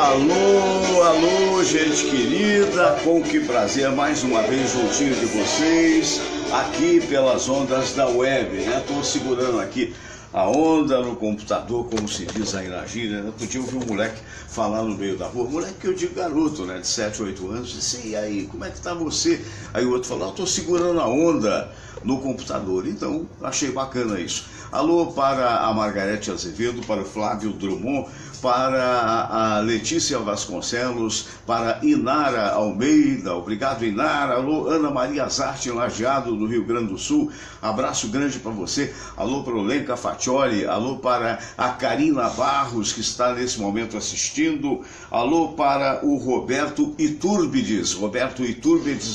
Alô, alô, gente querida, com que prazer mais uma vez juntinho de vocês, aqui pelas ondas da web, né? Tô segurando aqui a onda no computador, como se diz aí na gíria, né? Podia ouvir um moleque falar no meio da rua, moleque que eu digo garoto, né, de 7, 8 anos, disse, e aí, como é que tá você? Aí o outro falou, eu tô segurando a onda no computador, então achei bacana isso. Alô para a Margarete Azevedo, para o Flávio Drummond, para a Letícia Vasconcelos, para Inara Almeida, obrigado Inara, alô Ana Maria Zarte, Lajeado do Rio Grande do Sul, abraço grande para você, alô para o Lenca Fatioli, alô para a Karina Barros, que está nesse momento assistindo, alô para o Roberto Iturbides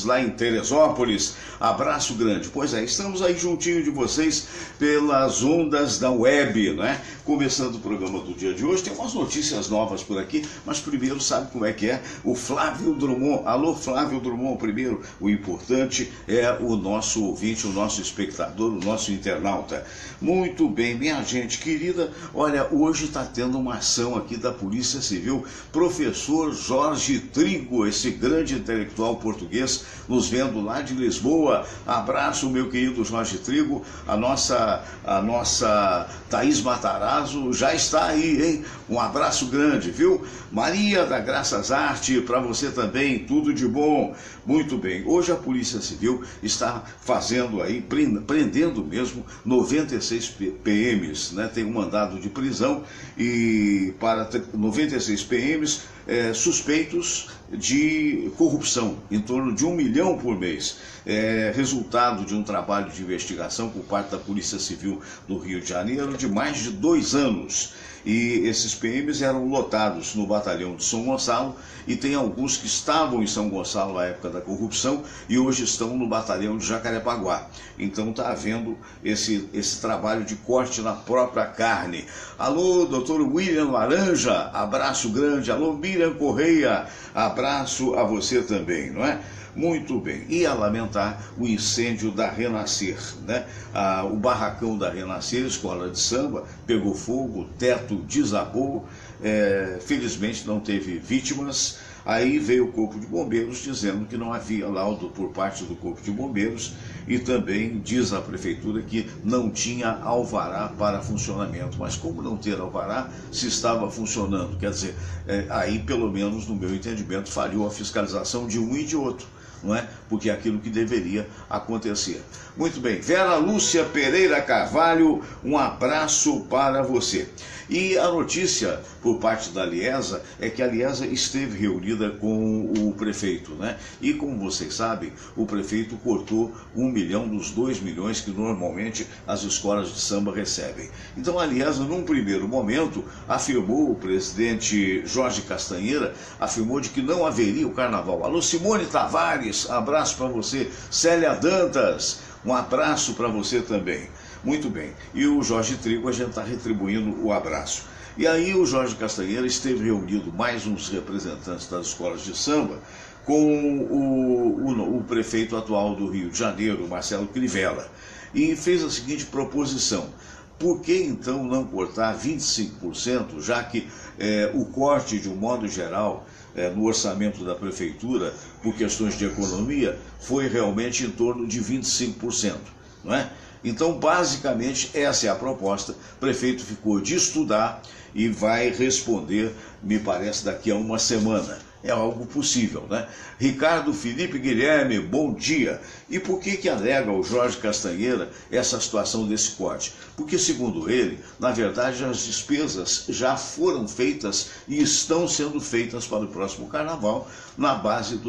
lá em Teresópolis, abraço grande. Pois é, estamos aí juntinho de vocês pelas ondas da web, né? Começando o programa do dia de hoje, tem umas notícias novas por aqui, mas primeiro sabe como é que é? O Flávio Drummond, alô Flávio Drummond, primeiro, o importante é o nosso ouvinte, o nosso espectador, o nosso internauta. Muito bem, minha gente querida, olha, hoje está tendo uma ação aqui da Polícia Civil, professor Jorge Trigo, esse grande intelectual português, nos vendo lá de Lisboa, abraço meu querido Jorge Trigo, a nossa Thaís Matarazzo já está aí, hein? Um abraço grande, viu? Maria da Graças Arte, para você também, tudo de bom. Muito bem, hoje a Polícia Civil está fazendo aí, prendendo mesmo 96 PMs, né? Tem um mandado de prisão e para 96 PMs suspeitos de corrupção, em torno de 1 milhão por mês. Resultado de um trabalho de investigação por parte da Polícia Civil do Rio de Janeiro de mais de 2 anos. E esses PMs eram lotados no batalhão de São Gonçalo e tem alguns que estavam em São Gonçalo na época da corrupção e hoje estão no batalhão de Jacarepaguá. Então está havendo esse trabalho de corte na própria carne. Alô, doutor William Laranja, abraço grande. Alô, Miriam Correia, abraço a você também, não é? Muito bem, e a lamentar o incêndio da Renascer, né? O barracão da Renascer, escola de samba, pegou fogo, o teto desabou, felizmente não teve vítimas. Aí veio o Corpo de Bombeiros dizendo que não havia laudo por parte do Corpo de Bombeiros e também diz a Prefeitura que não tinha alvará para funcionamento. Mas como não ter alvará se estava funcionando? Quer dizer, aí pelo menos no meu entendimento falhou a fiscalização de um e de outro, não é? Porque é aquilo que deveria acontecer. Muito bem, Vera Lúcia Pereira Carvalho, um abraço para você. E a notícia por parte da Liesa é que a Liesa esteve reunida com o prefeito, né? E como vocês sabem, o prefeito cortou 1 milhão dos 2 milhões que normalmente as escolas de samba recebem. Então a Liesa, num primeiro momento, afirmou, o presidente Jorge Castanheira, afirmou de que não haveria o carnaval. Alô, Simone Tavares, abraço para você. Célia Dantas, um abraço para você também. Muito bem, e o Jorge Trigo, a gente está retribuindo o abraço. E aí o Jorge Castanheira esteve reunido mais uns representantes das escolas de samba com o prefeito atual do Rio de Janeiro, Marcelo Crivella, e fez a seguinte proposição: por que então não cortar 25%, já que o corte, de um modo geral, no orçamento da prefeitura, por questões de economia, foi realmente em torno de 25%, não é? Então, basicamente, essa é a proposta. O prefeito ficou de estudar e vai responder, me parece, daqui a uma semana. É algo possível, né? Ricardo Felipe Guilherme, bom dia. E por que alega o Jorge Castanheira essa situação desse corte? Porque, segundo ele, na verdade, as despesas já foram feitas e estão sendo feitas para o próximo carnaval na base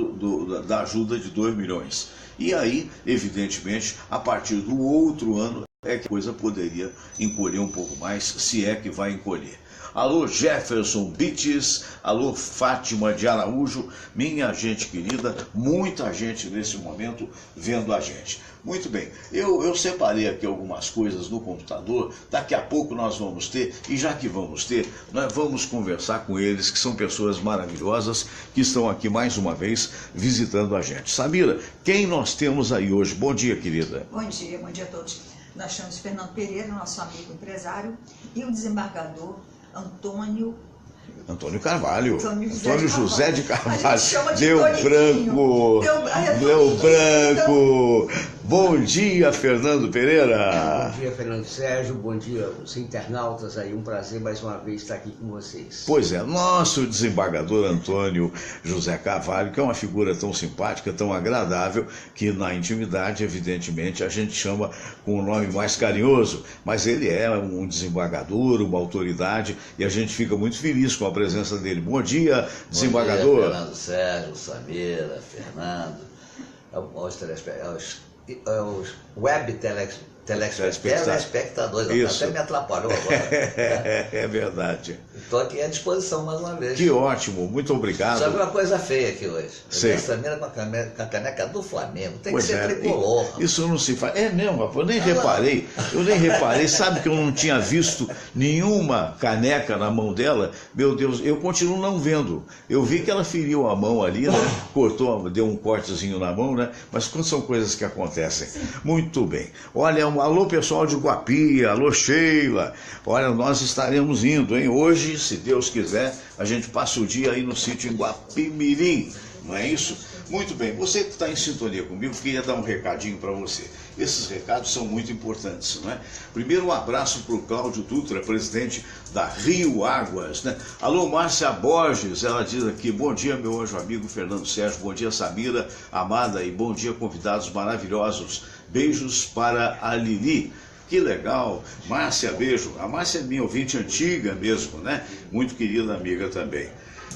da ajuda de 2 milhões. E aí, evidentemente, a partir do outro ano é que a coisa poderia encolher um pouco mais, se é que vai encolher. Alô Jefferson Bites, alô Fátima de Araújo, minha gente querida, muita gente nesse momento vendo a gente. Muito bem, eu separei aqui algumas coisas no computador, daqui a pouco nós vamos ter, e já que vamos ter, nós vamos conversar com eles, que são pessoas maravilhosas, que estão aqui mais uma vez visitando a gente. Samira, quem nós temos aí hoje? Bom dia, querida. Bom dia a todos. Nós chamamos Fernando Pereira, nosso amigo empresário, e o desembargador Antônio Antônio Carvalho. Antônio José de Carvalho. De Deu branco. Deu branco. Bom dia, Fernando Pereira. Bom dia, Fernando Sérgio. Bom dia, os internautas aí. Um prazer mais uma vez estar aqui com vocês. Pois é, nosso desembargador Antônio José Carvalho, que é uma figura tão simpática, tão agradável, que na intimidade, evidentemente, a gente chama com um nome mais carinhoso, mas ele é um desembargador, uma autoridade, e a gente fica muito feliz com a presença dele. Bom dia, desembargador. Bom dia, Fernando Sérgio, Samira, Fernando, aos web telespectadores, até me atrapalhou agora. É verdade. Estou aqui à disposição mais uma vez. Que ótimo, muito obrigado. Só que uma coisa feia aqui hoje. Sim. A Samira com a caneca do Flamengo. Tem Pois que ser é, tricolor. Isso não se faz. É mesmo, rapaz, eu nem reparei. Sabe que eu não tinha visto nenhuma caneca na mão dela? Meu Deus, eu continuo não vendo. Eu vi que ela feriu a mão ali, né? Cortou, deu um cortezinho na mão, né? Mas quando são coisas que acontecem. Muito bem. Olha, alô pessoal de Guapi, alô Sheila. Olha, nós estaremos indo, hein? Hoje, se Deus quiser, a gente passa o dia aí no sítio em Guapimirim, não é isso? Muito bem, você que está em sintonia comigo, queria dar um recadinho para você. Esses recados são muito importantes, não é? Primeiro, um abraço para o Cláudio Dutra, presidente da Rio Águas, né? Alô, Márcia Borges, ela diz aqui, bom dia, meu anjo amigo Fernando Sérgio, bom dia, Samira, amada, e bom dia, convidados maravilhosos. Beijos para a Lili. Que legal, Márcia, beijo. A Márcia é minha ouvinte antiga mesmo, né? Muito querida amiga também.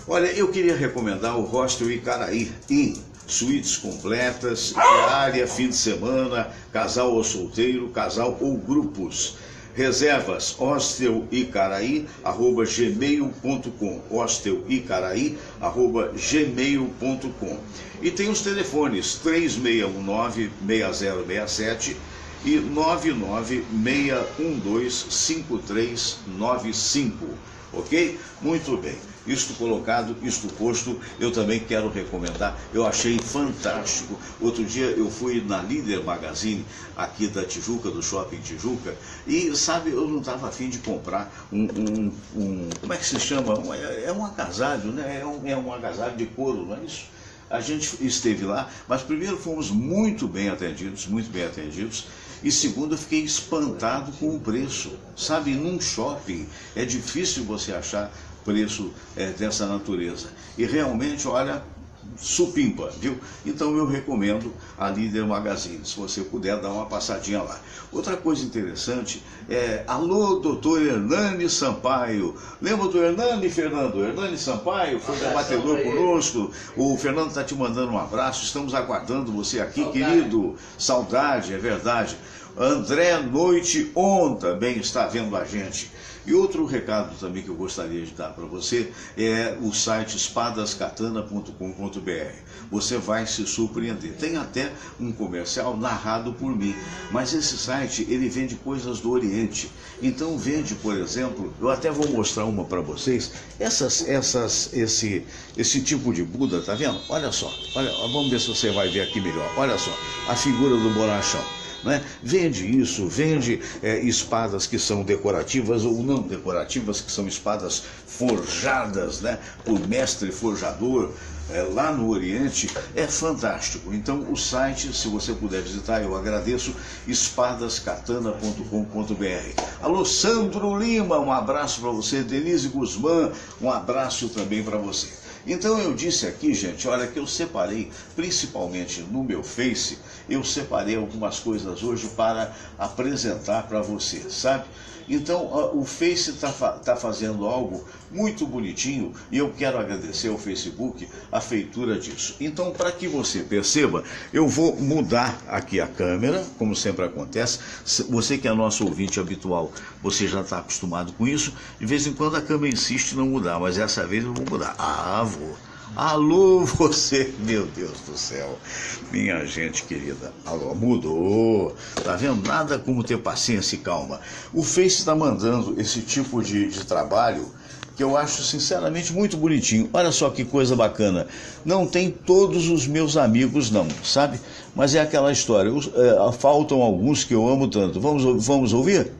Olha, eu queria recomendar o Hostel Icaraí, suítes completas, diária, fim de semana, casal ou solteiro, casal ou grupos. Reservas, hostelicaraí@gmail.com, hostelicaraí@gmail.com. E tem os telefones 3619-6067 e 996125395, ok? Muito bem. Isto colocado, isto posto, eu também quero recomendar, eu achei fantástico. Outro dia eu fui na Líder Magazine, aqui da Tijuca, do Shopping Tijuca, e sabe, eu não estava a fim de comprar como é que se chama? É um agasalho, né? É um agasalho de couro, não é isso? A gente esteve lá, mas primeiro fomos muito bem atendidos, e segundo eu fiquei espantado com o preço. Sabe, num shopping é difícil você achar preço dessa natureza. E realmente, olha, supimpa, viu? Então eu recomendo a Líder Magazine, se você puder dar uma passadinha lá. Outra coisa interessante alô, doutor Hernani Sampaio. Lembra do Hernani, Fernando? Hernani Sampaio foi debatedor conosco. O Fernando está te mandando um abraço, estamos aguardando você aqui, querido. Saudade, é verdade. André Noite On também está vendo a gente. E outro recado também que eu gostaria de dar para você é o site espadascatana.com.br. Você vai se surpreender. Tem até um comercial narrado por mim, mas esse site ele vende coisas do Oriente. Então vende, por exemplo, eu até vou mostrar uma para vocês, esse tipo de Buda, tá vendo? Olha só, vamos ver se você vai ver aqui melhor. Olha só, a figura do bonachão. Né? Vende isso, vende espadas que são decorativas ou não decorativas, que são espadas forjadas, né, por mestre forjador lá no Oriente. É fantástico. Então o site, se você puder visitar, eu agradeço, espadascatana.com.br. Alô, Sandro Lima, um abraço para você. Denise Guzmán, um abraço também para você. Então eu disse aqui, gente, olha, que eu separei, principalmente no meu Face, eu separei algumas coisas hoje para apresentar para você, sabe? Então o Face está fazendo algo muito bonitinho e eu quero agradecer ao Facebook a feitura disso. Então, para que você perceba, eu vou mudar aqui a câmera, como sempre acontece. Você que é nosso ouvinte habitual, você já está acostumado com isso. De vez em quando a câmera insiste em não mudar, mas dessa vez eu vou mudar. Vou. Alô, você, meu Deus do céu, minha gente querida. Alô, mudou. Tá vendo? Nada como ter paciência e calma. O Face está mandando esse tipo de trabalho que eu acho sinceramente muito bonitinho. Olha só que coisa bacana. Não tem todos os meus amigos não, sabe? Mas é aquela história. Faltam alguns que eu amo tanto. Vamos ouvir?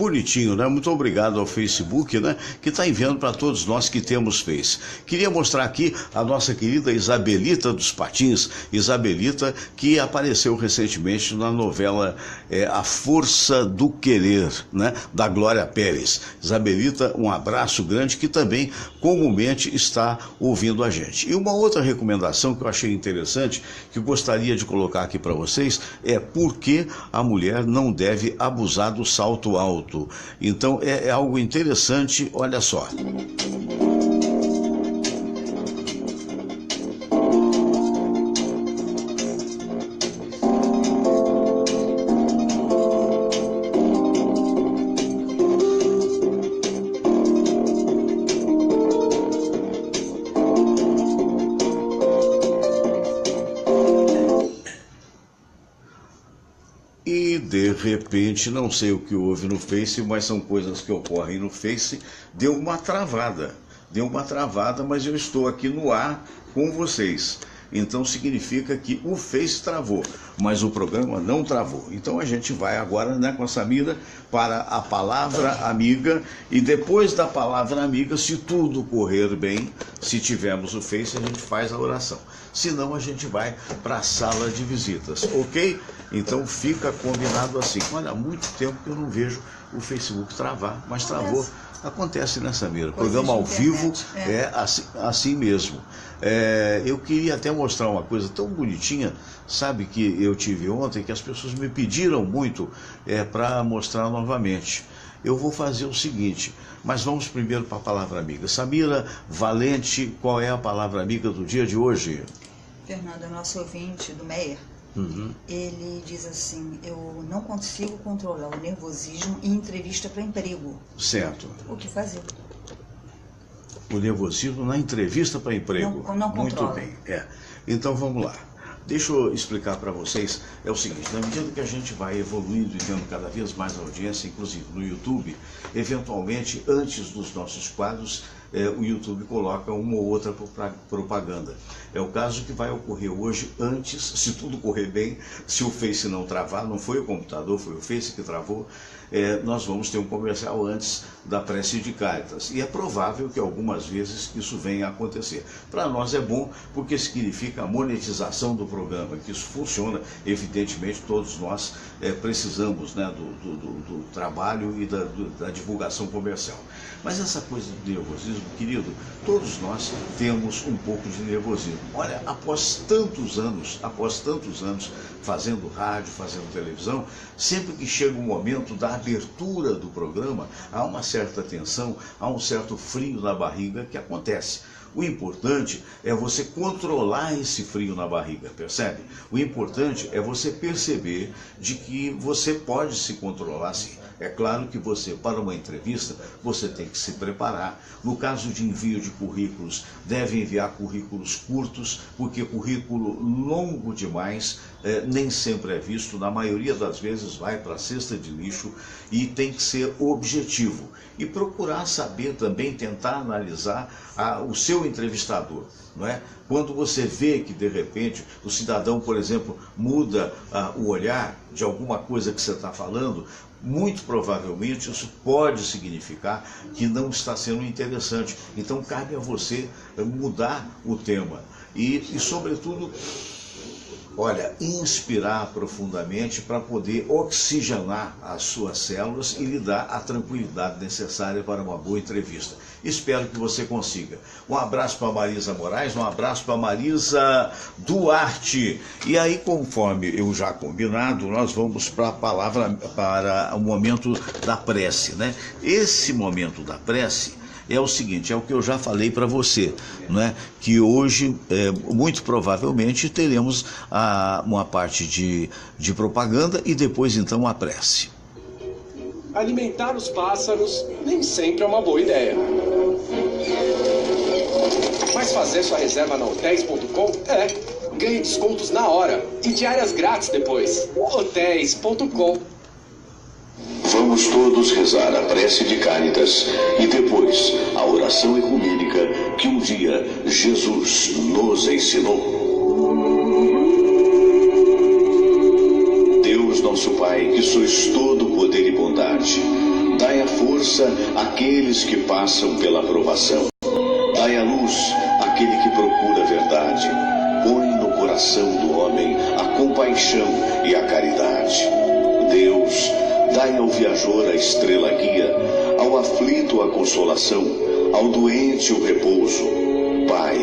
bonitinho, né? Muito obrigado ao Facebook, né? Que está enviando para todos nós que temos Face. Queria mostrar aqui a nossa querida Isabelita dos Patins, Isabelita, que apareceu recentemente na novela A Força do Querer, né? Da Glória Pérez. Isabelita, um abraço grande, que também comumente está ouvindo a gente. E uma outra recomendação que eu achei interessante, que eu gostaria de colocar aqui para vocês, é por que a mulher não deve abusar do salto alto. Então é algo interessante, olha só. E de repente, não sei o que houve no Face, mas são coisas que ocorrem no Face, deu uma travada, mas eu estou aqui no ar com vocês. Então significa que o Face travou, mas o programa não travou. Então a gente vai agora, né, com a Samira para a palavra amiga, e depois da palavra amiga, se tudo correr bem, se tivermos o Face, a gente faz a oração. Senão a gente vai para a sala de visitas, ok? Então fica combinado assim. Olha, há muito tempo que eu não vejo o Facebook travar, mas travou. Acontece, né, Samira? Programa ao vivo é assim mesmo. Eu queria até mostrar uma coisa tão bonitinha, sabe, que eu tive ontem, que as pessoas me pediram muito para mostrar novamente. Eu vou fazer o seguinte, mas vamos primeiro para a palavra amiga. Samira Valente, qual é a palavra amiga do dia de hoje? Fernando, nosso ouvinte do Meyer, ele diz assim: eu não consigo controlar o nervosismo em entrevista para emprego. Certo. O que fazer? O nervosismo na entrevista para emprego. Não controla. Muito bem. Então vamos lá. Deixa eu explicar para vocês, é o seguinte, na medida que a gente vai evoluindo e tendo cada vez mais audiência, inclusive no YouTube, eventualmente, antes dos nossos quadros, o YouTube coloca uma ou outra propaganda. É o caso que vai ocorrer hoje, antes, se tudo correr bem, se o Face não travar, não foi o computador, foi o Face que travou, nós vamos ter um comercial antes da prece de Cáritas. E é provável que algumas vezes isso venha a acontecer. Para nós é bom, porque significa a monetização do programa, que isso funciona. Evidentemente, todos nós precisamos, né, do trabalho e da divulgação comercial. Mas essa coisa do nervosismo, querido, todos nós temos um pouco de nervosismo. Olha, após tantos anos fazendo rádio, fazendo televisão, sempre que chega o momento da abertura do programa, há uma certa tensão, há um certo frio na barriga que acontece. O importante é você controlar esse frio na barriga, percebe? O importante é você perceber de que você pode se controlar sim. É claro que você, para uma entrevista, você tem que se preparar. No caso de envio de currículos, deve enviar currículos curtos, porque currículo longo demais nem sempre é visto. Na maioria das vezes vai para a cesta de lixo e tem que ser objetivo. E procurar saber também, tentar analisar o seu entrevistador, não é? Quando você vê que, de repente, o cidadão, por exemplo, muda o olhar de alguma coisa que você está falando, muito provavelmente isso pode significar que não está sendo interessante. Então cabe a você mudar o tema e sobretudo, olha, inspirar profundamente para poder oxigenar as suas células e lhe dar a tranquilidade necessária para uma boa entrevista. Espero que você consiga. Um abraço para Marisa Moraes, um abraço para Marisa Duarte. E aí, conforme eu já combinado, nós vamos para a palavra, para o momento da prece, né? Esse momento da prece é o seguinte, é o que eu já falei para você, né? Que hoje, muito provavelmente, teremos uma parte de propaganda e depois, então, a prece. Alimentar os pássaros nem sempre é uma boa ideia. Mas fazer sua reserva na hotéis.com ganhe descontos na hora e diárias grátis depois. Hotéis.com. Vamos todos rezar a prece de Cáritas e depois a oração ecumênica que um dia Jesus nos ensinou. Deus nosso Pai, que sois todo poder e bondade, àqueles que passam pela provação. Dai à luz àquele que procura a verdade. Põe no coração do homem a compaixão e a caridade. Deus, dai ao viajor a estrela guia, ao aflito a consolação, ao doente o repouso. Pai,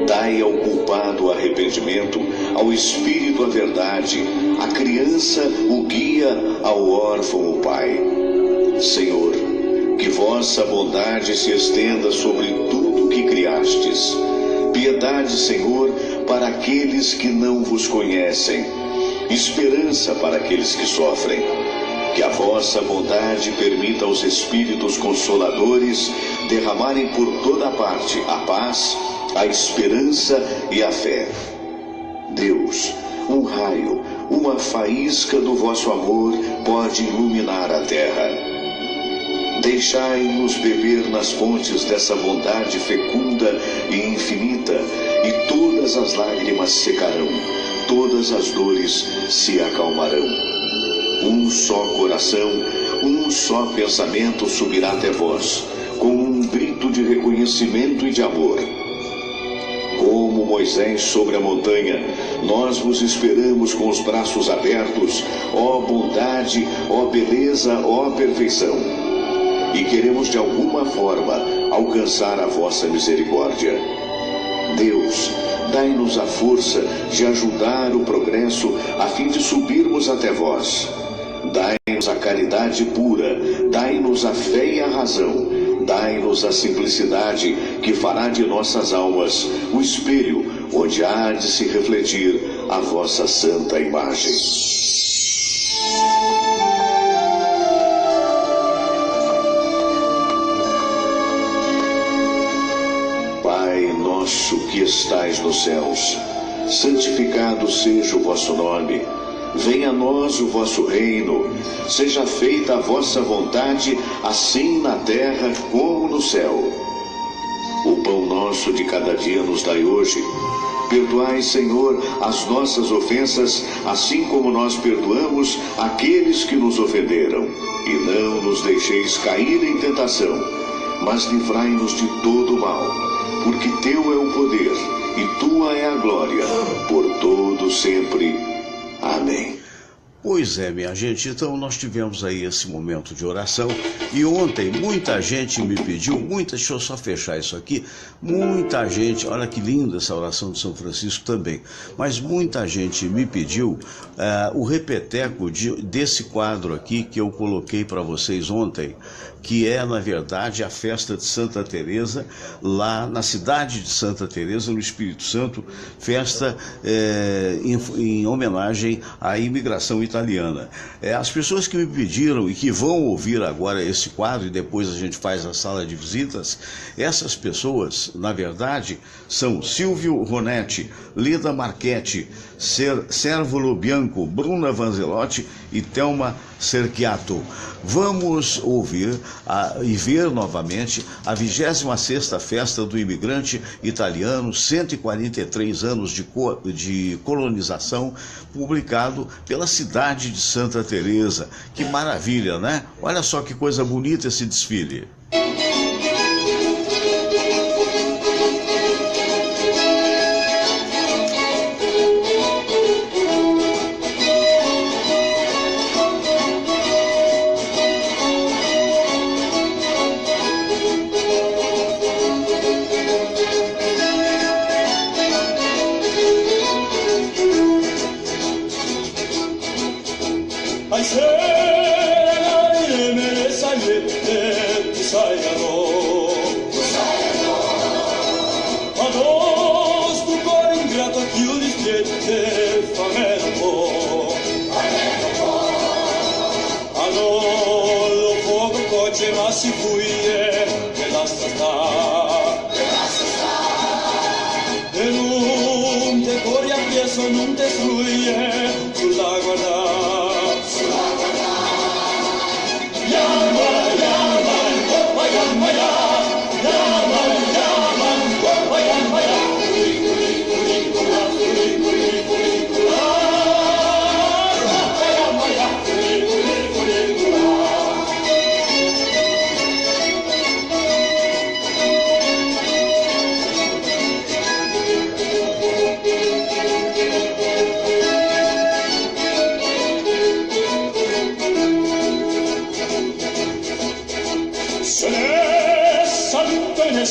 dai ao culpado o arrependimento, ao espírito a verdade, à criança o guia, ao órfão o pai. Senhor, que vossa bondade se estenda sobre tudo que criastes. Piedade, Senhor, para aqueles que não vos conhecem. Esperança para aqueles que sofrem. Que a vossa bondade permita aos Espíritos Consoladores derramarem por toda parte a paz, a esperança e a fé. Deus, um raio, uma faísca do vosso amor pode iluminar a terra. Deixai-nos beber nas fontes dessa bondade fecunda e infinita, e todas as lágrimas secarão, todas as dores se acalmarão. Um só coração, um só pensamento subirá até vós, com um grito de reconhecimento e de amor. Como Moisés sobre a montanha, nós vos esperamos com os braços abertos, ó bondade, ó beleza, ó perfeição. E queremos de alguma forma alcançar a vossa misericórdia. Deus, dai-nos a força de ajudar o progresso a fim de subirmos até vós. Dai-nos a caridade pura, dai-nos a fé e a razão, dai-nos a simplicidade que fará de nossas almas o espelho onde há de se refletir a vossa santa imagem. Nosso que estais nos céus, santificado seja o vosso nome. Venha a nós o vosso reino. Seja feita a vossa vontade, assim na terra como no céu. O pão nosso de cada dia nos dai hoje. Perdoai, Senhor, as nossas ofensas, assim como nós perdoamos aqueles que nos ofenderam. E não nos deixeis cair em tentação, mas livrai-nos de todo o mal. Porque teu é o poder, e tua é a glória, por todo sempre. Amém. Pois é, minha gente, então nós tivemos aí esse momento de oração, e ontem muita gente me pediu, deixa eu só fechar isso aqui, muita gente, olha que linda essa oração de São Francisco também, mas muita gente me pediu o repeteco desse quadro aqui que eu coloquei para vocês ontem, que é, na verdade, a festa de Santa Teresa, lá na cidade de Santa Teresa, no Espírito Santo, festa em homenagem à imigração italiana. As pessoas que me pediram e que vão ouvir agora esse quadro, e depois a gente faz a sala de visitas, essas pessoas, na verdade, são Silvio Ronetti, Lida Marchetti, Servolo Bianco, Bruna Vanzelotti e Thelma Cerchiato. Vamos ouvir e ver novamente a 26ª Festa do Imigrante Italiano, 143 anos de colonização, publicado pela cidade de Santa Teresa. Que maravilha, né? Olha só que coisa bonita esse desfile.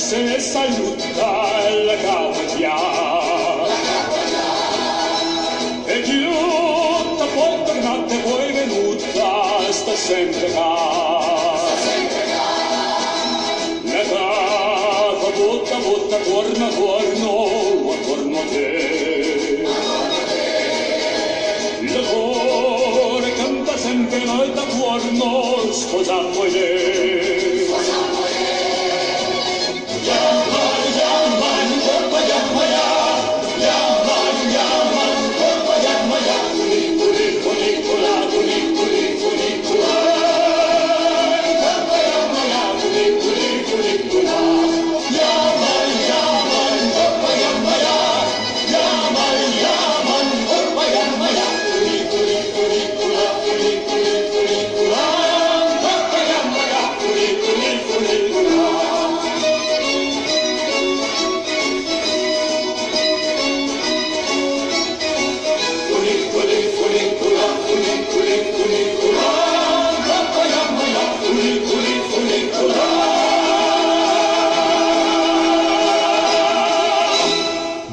se saluta la cavaglia. E chiuta, poi tornate, poi venuta, sta sempre qua. La cava botta, botta, torna, torno, attorno a te. La cuore canta sempre noi da cuorno, sposiamo le.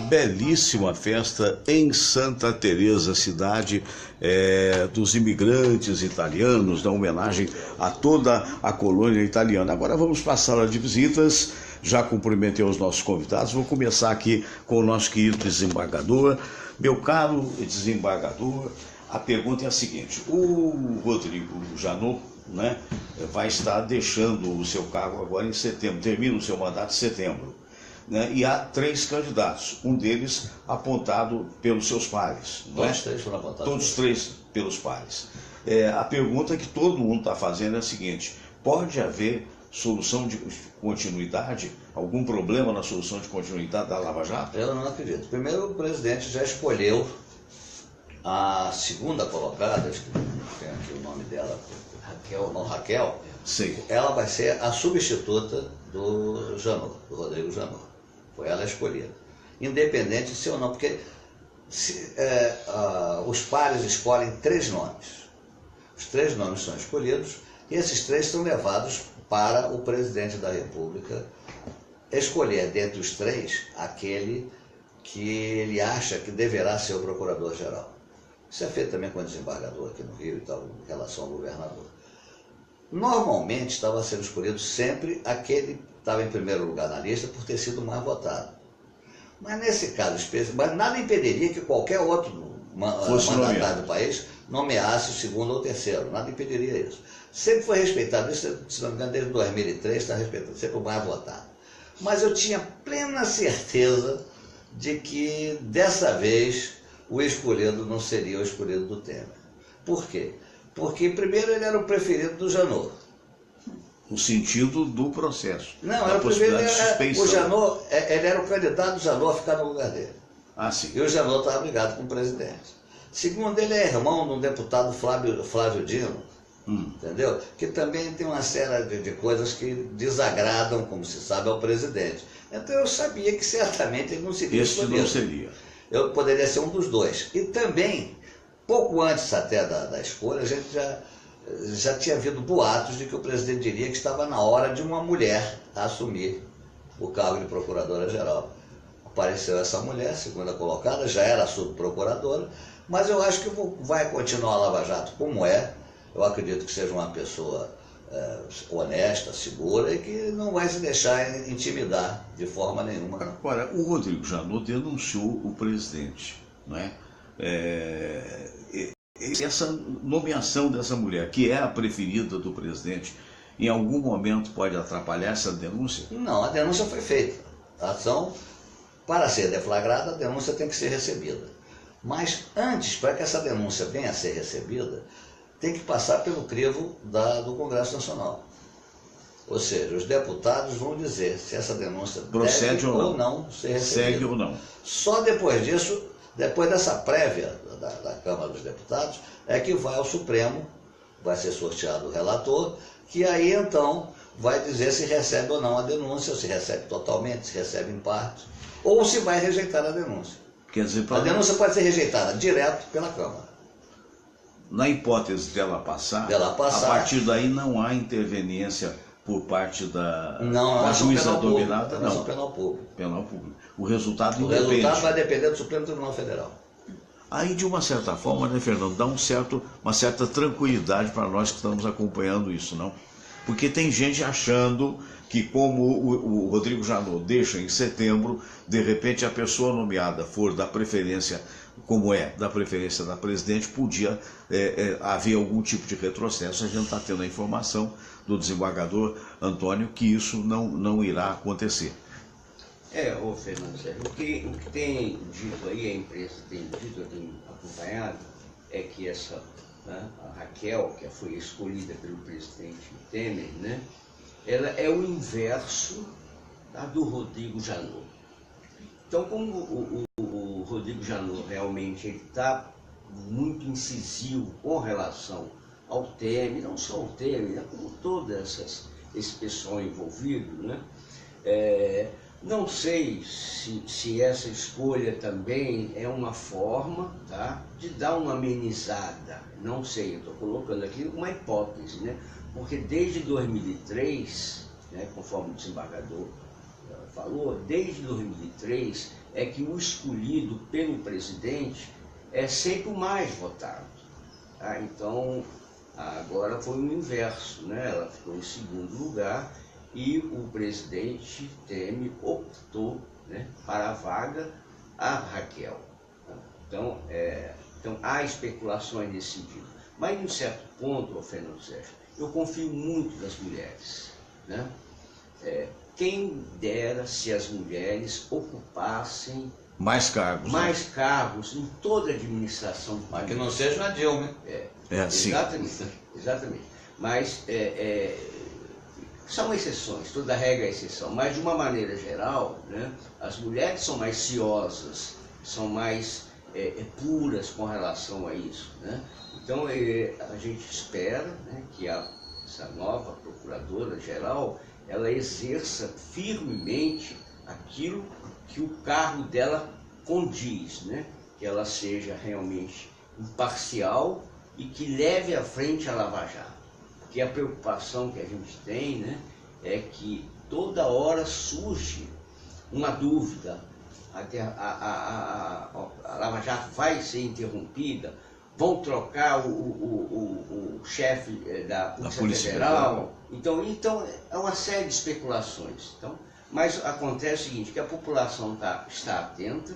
Belíssima festa em Santa Teresa, cidade dos imigrantes italianos, da homenagem a toda a colônia italiana. Agora vamos para a sala de visitas. Já cumprimentei os nossos convidados. Vou começar aqui com o nosso querido desembargador. Meu caro desembargador, a pergunta é a seguinte: o Rodrigo Janot, né, vai estar deixando o seu cargo agora em setembro, termina o seu mandato em setembro. Né, e há 3 candidatos, um deles apontado pelos seus pares. Todos 3 foram apontados. Todos 3 pelos pares. A pergunta que todo mundo está fazendo é a seguinte: pode haver solução de continuidade, algum problema na solução de continuidade da Lava Jato? Eu não acredito. Primeiro, o presidente já escolheu a segunda colocada, acho que tem aqui o nome dela, Raquel. Sim. Ela vai ser a substituta do Janot, do Rodrigo Janot. Foi ela escolhida. Independente se ou não, porque os pares escolhem 3 nomes. Os 3 nomes são escolhidos e esses 3 são levados para o presidente da República escolher dentre os 3 aquele que ele acha que deverá ser o procurador-geral. Isso é feito também com o desembargador aqui no Rio e tal, em relação ao governador. Normalmente estava sendo escolhido sempre aquele que estava em primeiro lugar na lista por ter sido mais votado. Mas nesse caso específico, nada impediria que qualquer outro mandatário do país nomeasse o segundo ou terceiro, nada impediria isso. Sempre foi respeitado, isso, se não me engano, desde 2003 está respeitado, sempre o mais votado. Mas eu tinha plena certeza de que dessa vez o escolhido não seria o escolhido do Temer. Por quê? Porque primeiro ele era o preferido do Janot. No sentido do processo. Não, era o preferido, o Janot, ele era o candidato do Janot a ficar no lugar dele. Ah, sim. E o Janot estava brigado com o presidente. Segundo, ele é irmão de um deputado Flávio Dino, entendeu? Que também tem uma série de coisas que desagradam, como se sabe, ao presidente. Então eu sabia que certamente ele não seria escolhido. Não seria. Eu poderia ser um dos 2. E também, pouco antes até da escolha, a gente já tinha havido boatos de que o presidente diria que estava na hora de uma mulher assumir o cargo de procuradora-geral. Apareceu essa mulher, segunda colocada, já era subprocuradora, mas eu acho que vai continuar a Lava Jato como é. Eu acredito que seja uma pessoa honesta, segura e que não vai se deixar intimidar de forma nenhuma. Agora, o Rodrigo Janot denunciou o presidente, não é? Essa nomeação dessa mulher, que é a preferida do presidente, em algum momento pode atrapalhar essa denúncia? Não, a denúncia foi feita. A ação, para ser deflagrada, a denúncia tem que ser recebida. Mas antes, para que essa denúncia venha a ser recebida, tem que passar pelo crivo do Congresso Nacional. Ou seja, os deputados vão dizer se essa denúncia procede deve ou não ser recebida. Segue ou não. Só depois disso, depois dessa prévia da Câmara dos Deputados, é que vai ao Supremo, vai ser sorteado o relator, que aí então vai dizer se recebe ou não a denúncia, se recebe totalmente, se recebe em parte, ou se vai rejeitar a denúncia. Quer dizer, a denúncia pode ser rejeitada direto pela Câmara. Na hipótese dela passar, a partir daí não há interveniência por parte da juíza dominada? Não, penal público. Penal público. O resultado vai depender do Supremo Tribunal Federal. Aí, de uma certa forma, né, Fernando, dá uma certa tranquilidade para nós que estamos acompanhando isso, não? Porque tem gente achando que, como o Rodrigo Janot deixa em setembro, de repente a pessoa nomeada for da preferência, como da preferência da presidente, podia haver algum tipo de retrocesso. A gente está tendo a informação do desembargador Antônio que isso não irá acontecer. Fernando Sérgio, o que tem dito aí, a imprensa tem dito, eu tenho acompanhado, é que a Raquel, que foi escolhida pelo presidente Temer, né, ela é o inverso do Rodrigo Janot. Então, como o Rodrigo Janot realmente está muito incisivo com relação ao Temer, não só ao Temer, como todas esse pessoal envolvido, né, não sei se essa escolha também é uma forma, tá, de dar uma amenizada. Não sei, eu estou colocando aqui uma hipótese, né? Porque desde 2003, né, conforme o desembargador falou, desde 2003 é que o escolhido pelo presidente é sempre o mais votado. Tá? Então, agora foi o inverso, né? Ela ficou em segundo lugar. E o presidente Temer optou, né, para a vaga a Raquel. Então, há especulações nesse sentido. Mas, em um certo ponto, Fernando Sérgio, eu confio muito nas mulheres. Né? Quem dera se as mulheres ocupassem mais cargos. Mais cargos em toda a administração. Mas que não seja na Dilma. Exatamente. Mas são exceções, toda regra é exceção, mas de uma maneira geral, né, as mulheres são mais ciosas, são mais puras com relação a isso. Né? Então a gente espera, né, que essa nova procuradora-geral ela exerça firmemente aquilo que o cargo dela condiz, né? Que ela seja realmente imparcial e que leve à frente a Lava Jato. Porque a preocupação que a gente tem, né, é que toda hora surge uma dúvida, a Lava Jato vai ser interrompida, vão trocar o chefe da Polícia Federal. Então é uma série de especulações. Então, mas acontece o seguinte, que a população está atenta.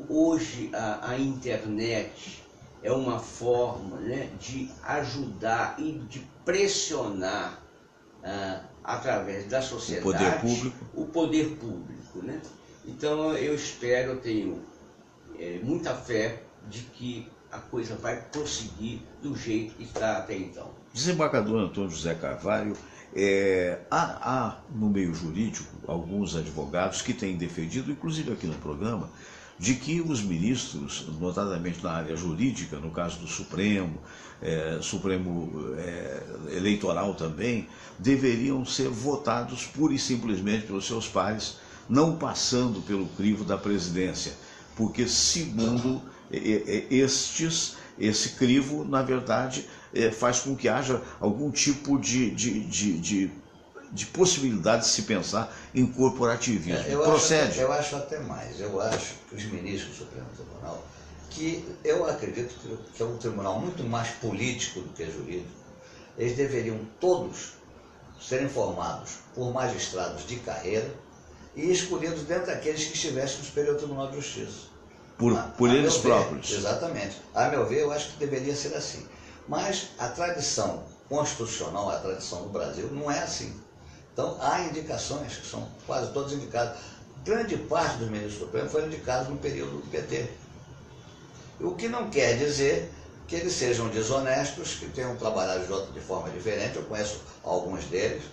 Hoje a internet é uma forma, né, de ajudar e de pressionar através da sociedade o poder público. Né? Então eu tenho muita fé de que a coisa vai prosseguir do jeito que está até então. Desembargador Antônio José Carvalho, há no meio jurídico alguns advogados que têm defendido, inclusive aqui no programa, de que os ministros, notadamente na área jurídica, no caso do Supremo Eleitoral também, deveriam ser votados pura e simplesmente pelos seus pares, não passando pelo crivo da presidência, porque segundo esse crivo, na verdade, faz com que haja algum tipo de possibilidade de se pensar em corporativismo. Eu acho até mais. Eu acho que os ministros do Supremo Tribunal, que eu acredito que é um tribunal muito mais político do que jurídico, eles deveriam todos serem formados por magistrados de carreira e escolhidos dentro daqueles que estivessem no Superior Tribunal de Justiça. Por eles próprios. Exatamente. A meu ver, eu acho que deveria ser assim. Mas a tradição constitucional, a tradição do Brasil, não é assim. Então, há indicações, que são quase todos indicados. Grande parte dos ministros do Supremo foram indicados no período do PT. O que não quer dizer que eles sejam desonestos, que tenham trabalhado de forma diferente. Eu conheço alguns deles,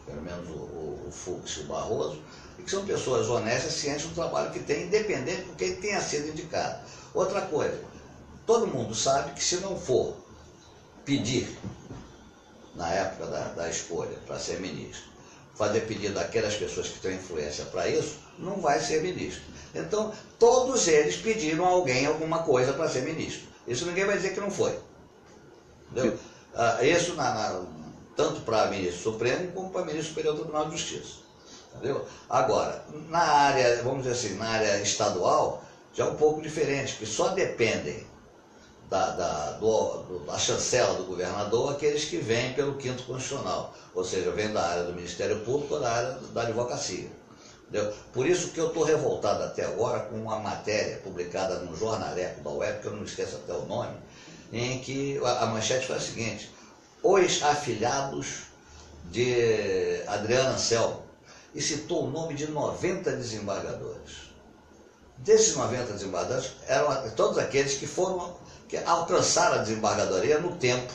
pelo menos o Fux e o Barroso, e que são pessoas honestas, cientes do trabalho que têm, independente de quem tenha sido indicado. Outra coisa, todo mundo sabe que se não for pedir, na época da escolha, para ser ministro, fazer pedido àquelas pessoas que têm influência para isso, não vai ser ministro. Então, todos eles pediram a alguém alguma coisa para ser ministro. Isso ninguém vai dizer que não foi. Entendeu? Isso tanto para ministro Supremo como para ministro Superior do Tribunal de Justiça. Entendeu? Agora, na área, vamos dizer assim, na área estadual, já é um pouco diferente, porque só dependem da chancela do governador aqueles que vêm pelo 5º Constitucional, ou seja, vêm da área do Ministério Público ou da área da advocacia. Entendeu? Por isso que eu estou revoltado até agora com uma matéria publicada no jornaleco da UEB, que eu não me esqueço até o nome, em que a manchete faz o seguinte: os afilhados de Adriana Anselmo, e citou o nome de 90 desembargadores. Desses 90 desembargadores, eram todos aqueles que alcançaram a desembargadoria no tempo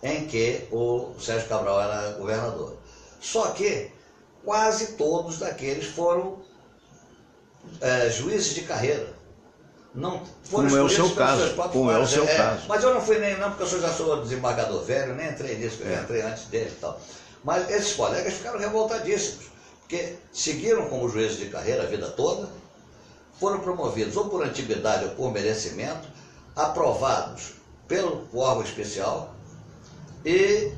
em que o Sérgio Cabral era governador. Só que quase todos daqueles foram juízes de carreira. Não foram como é o seu escolhidos pelos caso, seus próprios como é o pares. seu caso. Mas eu não fui nem não, porque eu já sou desembargador velho, nem entrei nisso, eu entrei antes dele e tal. Mas esses colegas ficaram revoltadíssimos, porque seguiram como juízes de carreira a vida toda, foram promovidos ou por antiguidade ou por merecimento, aprovados pelo órgão especial e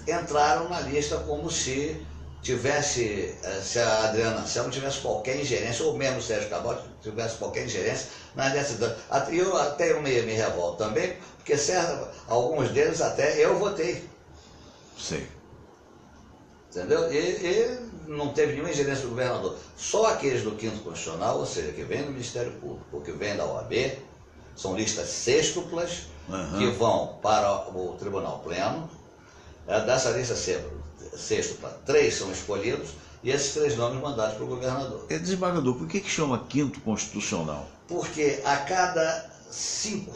entraram na lista como se a Adriana Anselmo tivesse qualquer ingerência, ou mesmo o Sérgio Cabral tivesse qualquer ingerência na decisão. Eu me revolto também, porque alguns deles até eu votei. Sim. Entendeu? E não teve nenhuma ingerência do governador. Só aqueles do 5º Constitucional, ou seja, que vêm do Ministério Público, ou que vêm da OAB, são listas sextuplas, que vão para o Tribunal Pleno. Dessa lista sextupla, 3 são escolhidos, e esses 3 nomes mandados para o governador. Desembargador, por que chama 5º Constitucional? Porque a cada 5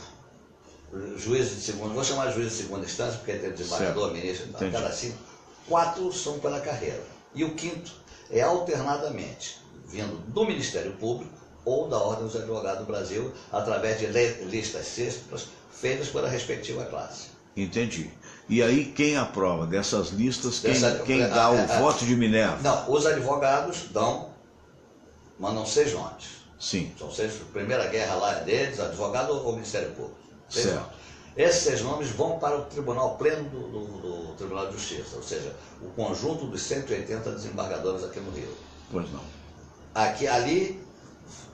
juízes de segunda, vou chamar de juízes de segunda instância, porque tem desembargador, ministro, a cada 5, 4 são pela carreira. E o 5º é alternadamente vindo do Ministério Público ou da Ordem dos Advogados do Brasil, através de listas sextuplas feitas pela respectiva classe. Entendi. E aí quem aprova dessas listas, quem dá o voto de Minerva? Não, os advogados mandam 6 nomes. Sim. São 6, primeira guerra lá deles, advogado ou Ministério Público. 6 certo. nomes. Esses 6 nomes vão para o Tribunal Pleno do Tribunal de Justiça, ou seja, o conjunto dos 180 desembargadores aqui no Rio. Pois não. Ali,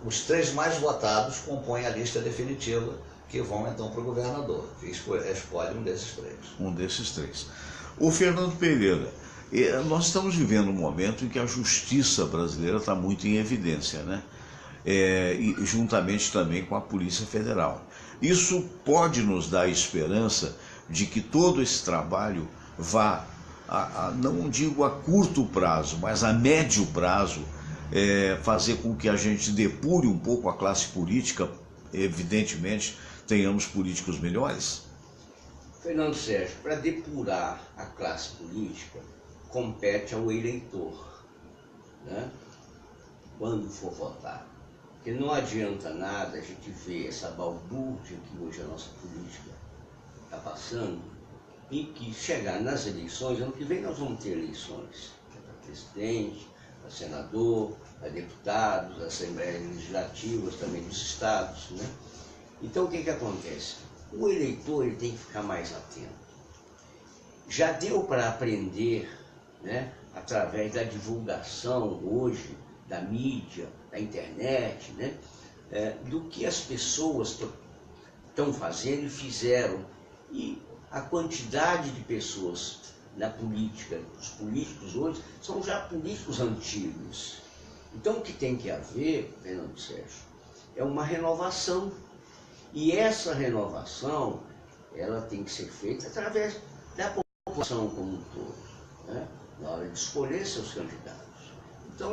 os 3 mais votados compõem a lista definitiva, que vão então para o governador, que escolhe um desses 3. Um desses 3. O Fernando Pereira, nós estamos vivendo um momento em que a justiça brasileira está muito em evidência, né? E juntamente também com a Polícia Federal. Isso pode nos dar esperança de que todo esse trabalho vá, não digo a curto prazo, mas a médio prazo, fazer com que a gente depure um pouco a classe política, evidentemente, tenhamos políticos melhores? Fernando Sérgio, para depurar a classe política, compete ao eleitor, né? Quando for votar. Porque não adianta nada a gente ver essa balbúrdia que hoje a nossa política está passando, e que chegar nas eleições, ano que vem nós vamos ter eleições para presidente, para senador, para deputados, assembleias legislativas também dos estados, né? Então o que acontece? O eleitor ele tem que ficar mais atento. Já deu para aprender, né, através da divulgação hoje, da mídia, da internet, né, do que as pessoas estão fazendo e fizeram. E a quantidade de pessoas na política, os políticos hoje, são já políticos antigos. Então o que tem que haver, Fernando Sérgio, é uma renovação. E essa renovação, ela tem que ser feita através da população como um todo, né? Na hora de escolher seus candidatos. Então,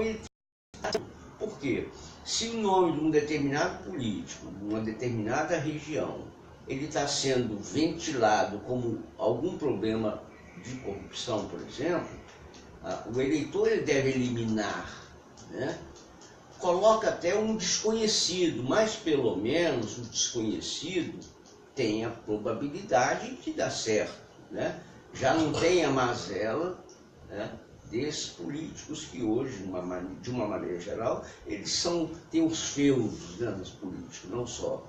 por quê? Se o nome de um determinado político, de uma determinada região, ele está sendo ventilado como algum problema de corrupção, por exemplo, o eleitor ele deve eliminar, né? Coloca até um desconhecido, mas pelo menos o desconhecido tem a probabilidade de dar certo, né? Já não tem a mazela, né, desses políticos que hoje, de uma maneira geral, eles têm os feudos, né, nos políticos, não só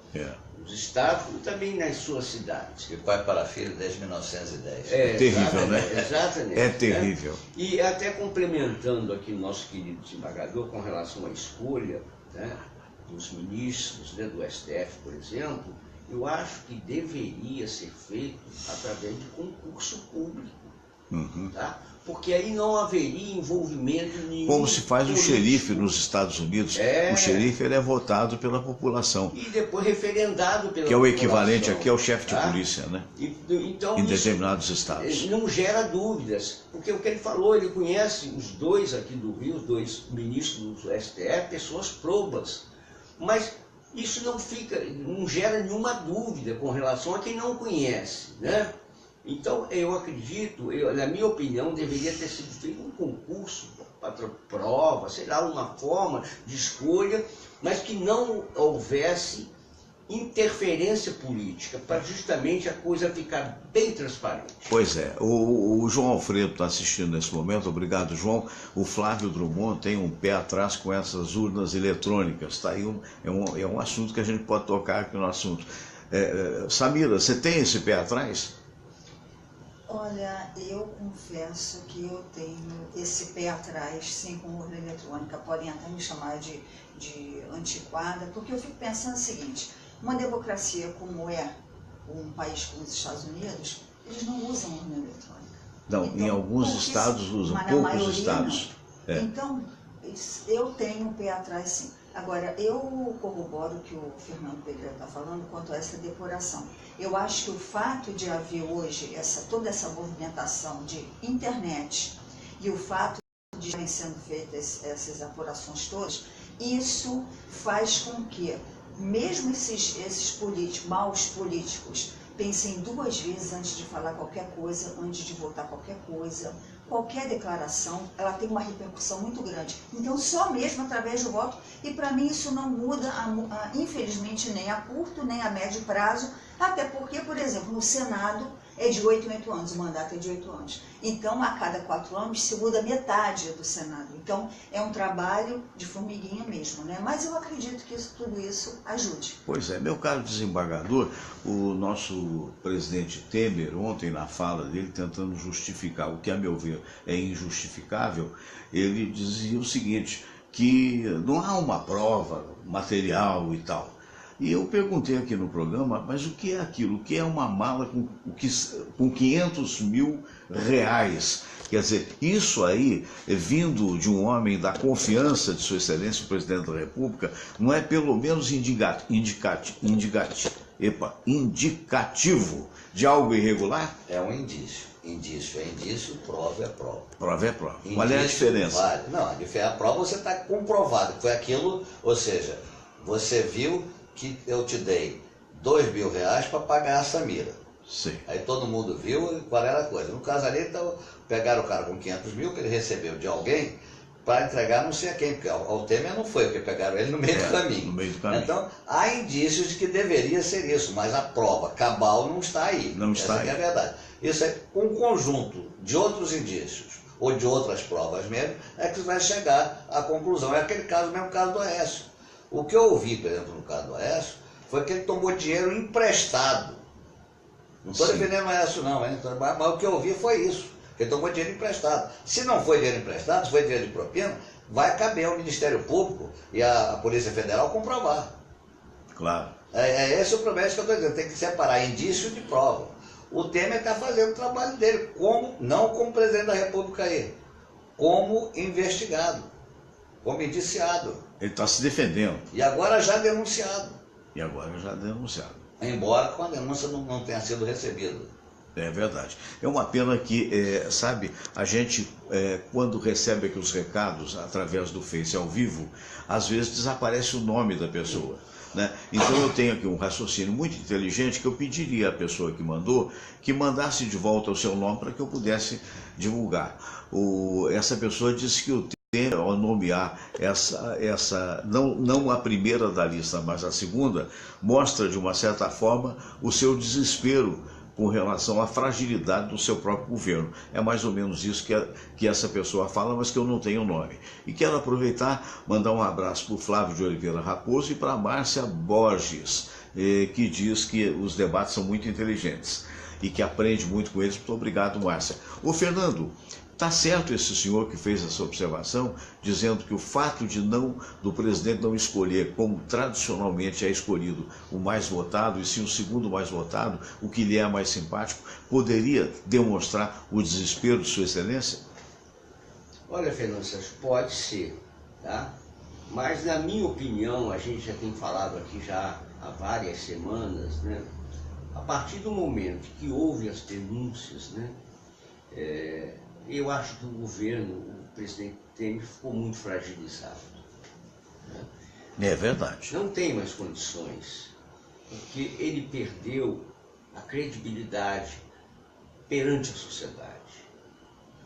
nos estados, como também nas suas cidades. De pai para filho desde 1910. É terrível, né? Exatamente. É terrível. Né? E até complementando aqui o nosso querido desembargador com relação à escolha, né, dos ministros, né, do STF, por exemplo, eu acho que deveria ser feito através de concurso público. Tá? Porque aí não haveria envolvimento nenhum. Como se faz político. o xerife nos Estados Unidos. O xerife ele é votado pela população. E depois referendado pela população. Que é o equivalente aqui ao chefe de polícia, né? Então, em determinados estados. Não gera dúvidas. Porque o que ele falou, ele conhece os dois aqui do Rio, os dois ministros do STF, pessoas probas. Mas isso não gera nenhuma dúvida com relação a quem não conhece, né? Então, eu acredito, na minha opinião, deveria ter sido feito um concurso para prova, sei lá, uma forma de escolha, mas que não houvesse interferência política, para justamente a coisa ficar bem transparente. Pois é, o João Alfredo está assistindo nesse momento, obrigado, João. O Flávio Drummond tem um pé atrás com essas urnas eletrônicas, tá aí é um assunto que a gente pode tocar aqui no assunto. Samira, você tem esse pé atrás? Olha, eu confesso que eu tenho esse pé atrás, sim, com urna eletrônica. Podem até me chamar de antiquada, porque eu fico pensando o seguinte: uma democracia como é um país como os Estados Unidos, eles não usam urna eletrônica. Não, então, em alguns estados usam, poucos estados. Então, eu tenho um pé atrás, sim. Agora, eu corroboro o que o Fernando Pedreira está falando quanto a essa depuração. Eu acho que o fato de haver hoje toda essa movimentação de internet e o fato de estarem sendo feitas essas apurações todas, isso faz com que, mesmo esses políticos, maus políticos, pensem duas vezes antes de falar qualquer coisa, antes de votar qualquer coisa. Qualquer declaração, ela tem uma repercussão muito grande. Então, só mesmo através do voto, e para mim isso não muda, infelizmente, nem a curto, nem a médio prazo, até porque, por exemplo, no Senado é de 8 em 8 anos, o mandato é de 8 anos. Então, a cada 4 anos se muda metade do Senado. Então, é um trabalho de formiguinha mesmo, né? Mas eu acredito que tudo isso ajude. Pois é, meu caro desembargador, o nosso presidente Temer, ontem na fala dele, tentando justificar o que, a meu ver, é injustificável, ele dizia o seguinte, que não há uma prova material e tal. E eu perguntei aqui no programa, mas o que é aquilo? O que é uma mala com 500 mil reais? Quer dizer, isso aí, vindo de um homem da confiança de Sua Excelência, o Presidente da República, não é pelo menos indicativo de algo irregular? É um indício. Indício é indício, prova é prova. Prova é prova. Indício, qual é a diferença? Vale. Não, a prova você está comprovado que foi aquilo, ou seja, você viu que eu te dei R$2.000 para pagar a Samira. Sim. Aí todo mundo viu qual era a coisa. No caso ali, então, pegaram o cara com 500 mil que ele recebeu de alguém para entregar não sei a quem, porque ao Temer não foi, porque pegaram ele no meio do caminho. No meio do caminho. Então, há indícios de que deveria ser isso, mas a prova cabal não está aí. Não está aí. Essa que é a verdade. Isso é um conjunto de outros indícios, ou de outras provas mesmo, é que vai chegar à conclusão. É aquele caso, mesmo caso do Aécio. O que eu ouvi, por exemplo, no caso do Aécio, foi que ele tomou dinheiro emprestado. Não estou defendendo o Aécio não, mas o que eu ouvi foi isso. Ele tomou dinheiro emprestado. Se não foi dinheiro emprestado, se foi dinheiro de propina, vai caber ao Ministério Público e à Polícia Federal comprovar. Claro. Esse é o problema que eu estou dizendo. Tem que separar indício de prova. O Temer está fazendo o trabalho dele, não como presidente da República aí, como investigado, como indiciado. Ele está se defendendo. E agora já denunciado. Embora com a denúncia não tenha sido recebida. É verdade. É uma pena que, sabe, a gente, quando recebe aqui os recados através do Face ao vivo, às vezes desaparece o nome da pessoa, né? Então eu tenho aqui um raciocínio muito inteligente que eu pediria à pessoa que mandou, que mandasse de volta o seu nome para que eu pudesse divulgar. Essa pessoa disse que o Temer, ao nomear não a primeira da lista, mas a segunda, mostra de uma certa forma o seu desespero com relação à fragilidade do seu próprio governo. É mais ou menos isso que essa pessoa fala, mas que eu não tenho nome. E quero aproveitar, mandar um abraço para o Flávio de Oliveira Raposo e para a Márcia Borges, que diz que os debates são muito inteligentes e que aprende muito com eles. Muito obrigado, Márcia. Ô, Fernando, está certo esse senhor que fez essa observação, dizendo que o fato do presidente não escolher, como tradicionalmente é escolhido, o mais votado, e sim o segundo mais votado, o que lhe é mais simpático, poderia demonstrar o desespero de Sua Excelência? Olha, Fernando Sérgio, pode ser, tá? Mas, na minha opinião, a gente já tem falado aqui já há várias semanas, né? A partir do momento que houve as denúncias, né? Eu acho que o governo, o presidente Temer, ficou muito fragilizado. Né? É verdade. Não tem mais condições, porque ele perdeu a credibilidade perante a sociedade.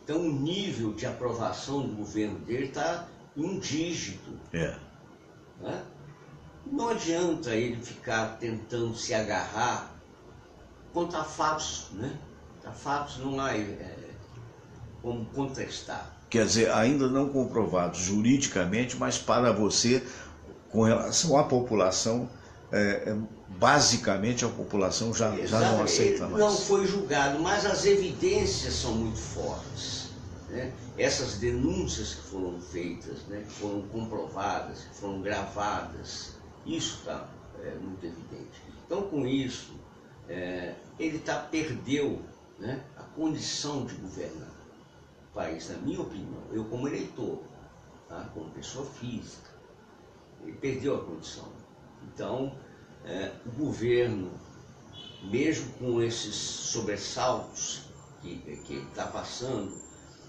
Então o nível de aprovação do governo dele está em um dígito. Né? Não adianta ele ficar tentando se agarrar contra fatos, né? Contra fatos não há como contestar. Quer dizer, ainda não comprovados juridicamente, mas para você, com relação à população, basicamente a população já não aceita mais. Não foi julgado, mas as evidências são muito fortes. Né? Essas denúncias que foram feitas, né, que foram comprovadas, que foram gravadas, isso está muito evidente. Então, com isso, ele perdeu, né, a condição de governar o país, na minha opinião. Eu, como eleitor, tá, como pessoa física, ele perdeu a condição. Então, o governo, mesmo com esses sobressaltos que ele está passando,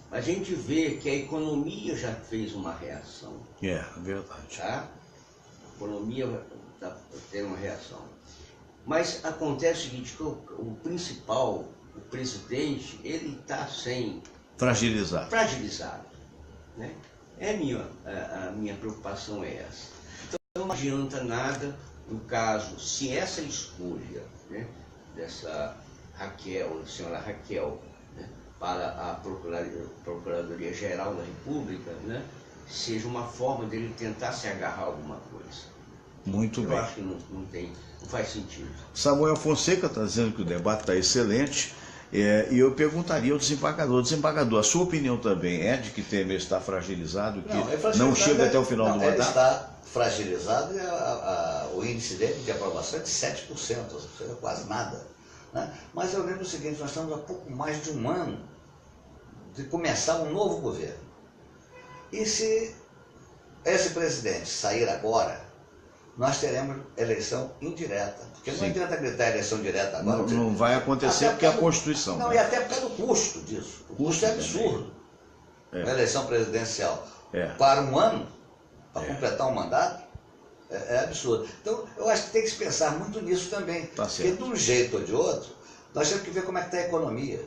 a gente vê que a economia já fez uma reação. É verdade. Tá? A economia está tendo uma reação. Mas acontece o seguinte, que o principal, o presidente, ele está fragilizado. Né? A minha preocupação é essa. Então não adianta nada, no caso, se essa escolha, né, dessa Raquel, a senhora Raquel, né, para a Procuradoria-Geral da República, né, seja uma forma dele tentar se agarrar a alguma coisa. Muito bem. Eu acho que não faz sentido. Samuel Fonseca está dizendo que o debate está excelente, e eu perguntaria ao desembargador, a sua opinião também é de que Temer está fragilizado, que não chega até o final do mandato? Ele está fragilizado e o índice dele de aprovação é de 7%, ou seja, quase nada. Né? Mas eu lembro o seguinte, nós estamos há pouco mais de um ano de começar um novo governo. E se esse presidente sair agora, nós teremos eleição indireta. Porque não adianta gritar eleição direta agora. Não vai acontecer porque é a Constituição. Não, né? E até por causa do custo disso. O custo é absurdo. A eleição presidencial para um ano, para completar um mandato, é absurdo. Então, eu acho que tem que se pensar muito nisso também. Tá porque de um jeito ou de outro, nós temos que ver como é que está a economia.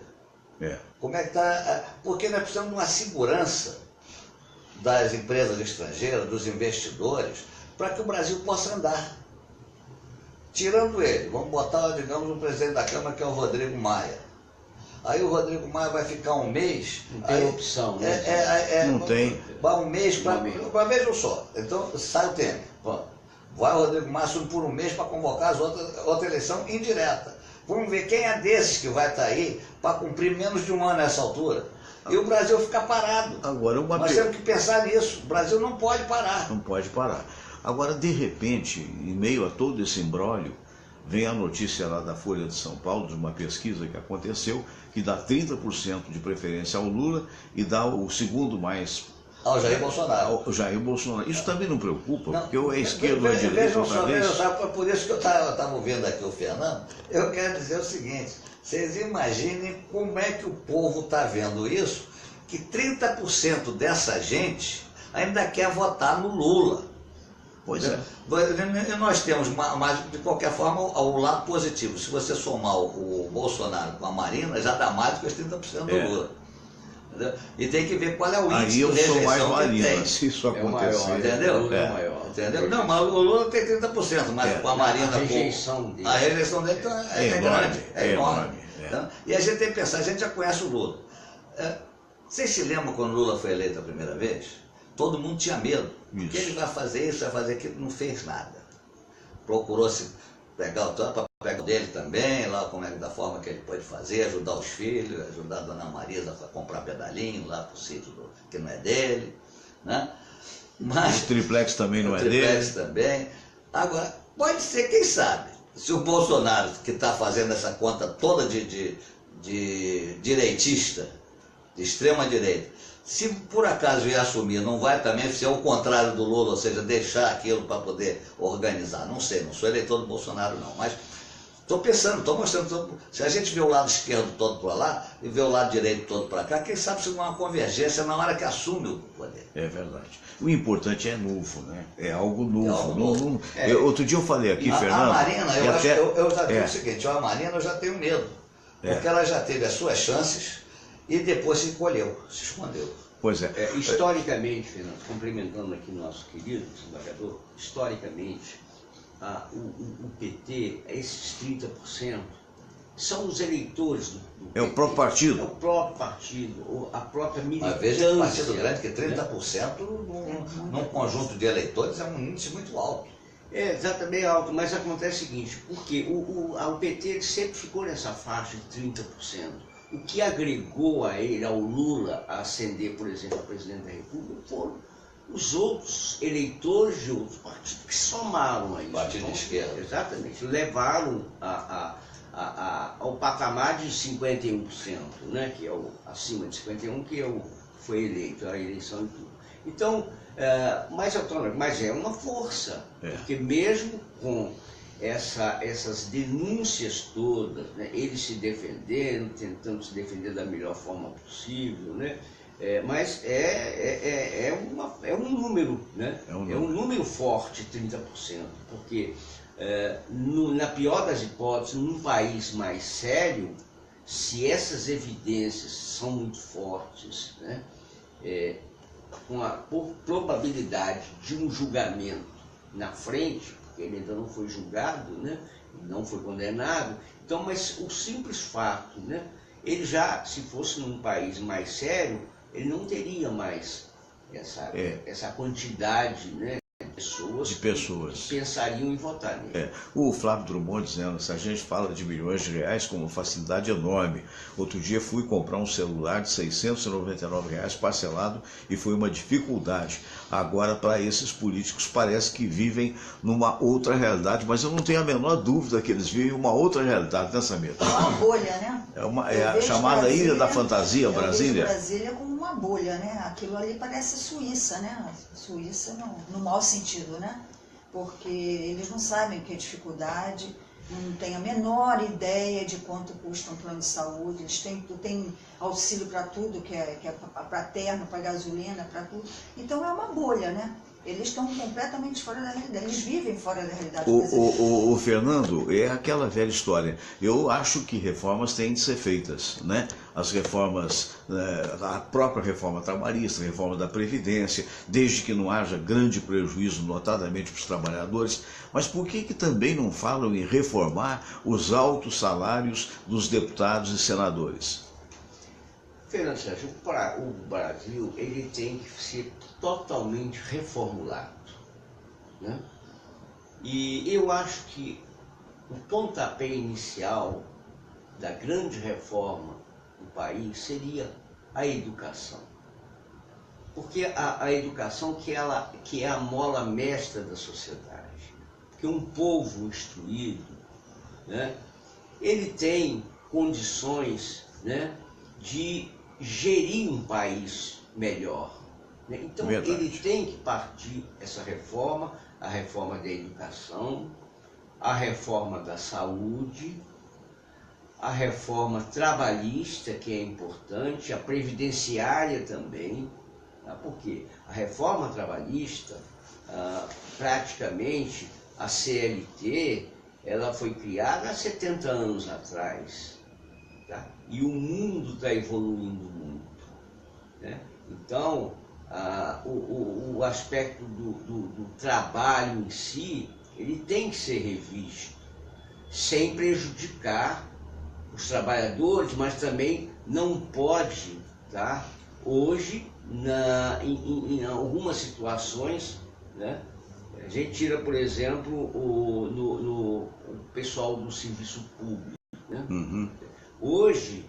Como é que está. Porque nós precisamos de uma segurança das empresas estrangeiras, dos investidores, para que o Brasil possa andar. Tirando ele, vamos botar, digamos, o presidente da Câmara, que é o Rodrigo Maia. Aí o Rodrigo Maia vai ficar um mês... Não tem opção, né? Não tem. Vai um mês para vez só. Então sai o Temer. Vai o Rodrigo Maia assume por um mês para convocar outra eleição indireta. Vamos ver quem é desses que vai estar aí para cumprir menos de um ano nessa altura. E o Brasil fica parado. Agora, nós temos que pensar nisso. O Brasil não pode parar. Não pode parar. Agora, de repente, em meio a todo esse imbróglio, vem a notícia lá da Folha de São Paulo, de uma pesquisa que aconteceu, que dá 30% de preferência ao Lula e dá o segundo mais... Ao Jair Bolsonaro. Ao Jair Bolsonaro. Isso também não preocupa, porque ou é esquerda ou é direita outra vez. Por isso que eu estava ouvindo aqui o Fernando, eu quero dizer o seguinte, vocês imaginem como é que o povo está vendo isso, que 30% dessa gente ainda quer votar no Lula. Pois é. E nós temos, mas de qualquer forma, o lado positivo. Se você somar o Bolsonaro com a Marina, já dá mais do que os 30% do Lula. Entendeu? E tem que ver qual é o índice de rejeição que tem. Se isso acontecer. Entendeu? Entendeu? Não, mas o Lula tem 30%, mas com a Marina... A rejeição dele. A rejeição dele é grande, é enorme. Então, e a gente tem que pensar, a gente já conhece o Lula. Vocês se lembram quando o Lula foi eleito a primeira vez? Todo mundo tinha medo. Que ele vai fazer isso, vai fazer aquilo, não fez nada. Procurou-se pegar o tanto para pegar o dele também, lá como é da forma que ele pode fazer, ajudar os filhos, ajudar a dona Marisa a comprar pedalinho lá pro sítio que não é dele, né? Mas o triplex também não é dele. O triplex também. Agora, pode ser, quem sabe, se o Bolsonaro, que está fazendo essa conta toda de direitista, de extrema direita, se por acaso ia assumir, não vai também ser o contrário do Lula, ou seja, deixar aquilo para poder organizar. Não sei, não sou eleitor do Bolsonaro não, mas estou pensando, estou mostrando, se a gente vê o lado esquerdo todo para lá e vê o lado direito todo para cá, quem sabe se não há uma convergência na hora que assume o poder. É verdade. O importante é novo, né? É algo novo. É algo novo. Outro dia eu falei aqui, Fernando... A Marina, eu já tenho o seguinte, a Marina eu já tenho medo, porque ela já teve as suas chances e depois se encolheu, se escondeu. Pois é. Historicamente, Fernando, complementando aqui nosso querido desembargador, historicamente, o PT, esses 30%, são os eleitores do PT. É o próprio partido. É o próprio partido, a própria militância. Às vezes é um partido grande, que 30% num conjunto de eleitores é um índice muito alto. É exatamente alto, mas acontece o seguinte, porque o PT sempre ficou nessa faixa de 30%. O que agregou a ele, ao Lula, a ascender, por exemplo, a presidente da República, foram os outros eleitores de outros partidos que somaram a isso. Partido de esquerda. Exatamente, levaram ao patamar de 51%, né, que é acima de 51%, que foi eleito, a eleição e tudo. Então, mas é uma força, porque mesmo com essas denúncias todas, né, eles se defendendo, tentando se defender da melhor forma possível, né, mas é um número, né, é um número forte, 30%, porque na pior das hipóteses, num país mais sério, se essas evidências são muito fortes, né, com a probabilidade de um julgamento na frente, porque ele ainda não foi julgado, né, não foi condenado, então, mas o simples fato, né, ele já, se fosse num país mais sério, ele não teria mais essa quantidade, né, de pessoas que pensariam em votar nele. O Flávio Drummond dizendo, se a gente fala de milhões de reais com uma facilidade enorme. Outro dia fui comprar um celular de R$699 parcelado e foi uma dificuldade. Agora, para esses políticos, parece que vivem numa outra realidade, mas eu não tenho a menor dúvida que eles vivem uma outra realidade, né, Samir? É uma bolha, né? É a chamada Ilha da Fantasia, Brasília. Eu vejo Brasília como uma bolha, né? Aquilo ali parece Suíça, né? Suíça no mau sentido, né? Porque eles não sabem o que é dificuldade, não têm a menor ideia de quanto custa um plano de saúde, eles têm auxílio para tudo, que é para terno, para gasolina, para tudo. Então é uma bolha, né? Eles estão completamente fora da realidade, eles vivem fora da realidade. O Fernando, é aquela velha história. Eu acho que reformas têm de ser feitas, né? As reformas, a própria reforma trabalhista, a reforma da Previdência, desde que não haja grande prejuízo, notadamente para os trabalhadores. Mas por que também não falam em reformar os altos salários dos deputados e senadores? Fernando Sérgio, o Brasil ele tem que ser totalmente reformulado, né? E eu acho que o pontapé inicial da grande reforma do país seria a educação. Porque a educação que é a mola mestra da sociedade. Porque um povo instruído, né, ele tem condições, né, de gerir um país melhor, né? Então ele tem que partir essa reforma, a reforma da educação, a reforma da saúde, a reforma trabalhista, que é importante, a previdenciária também, tá? Porque a reforma trabalhista, praticamente a CLT, ela foi criada há 70 anos atrás. Tá? E o mundo está evoluindo muito, né? Então, o aspecto do trabalho em si, ele tem que ser revisto, sem prejudicar os trabalhadores, mas também não pode, tá? Hoje, em algumas situações, né, a gente tira, por exemplo, o pessoal do serviço público, né? Uhum. Hoje,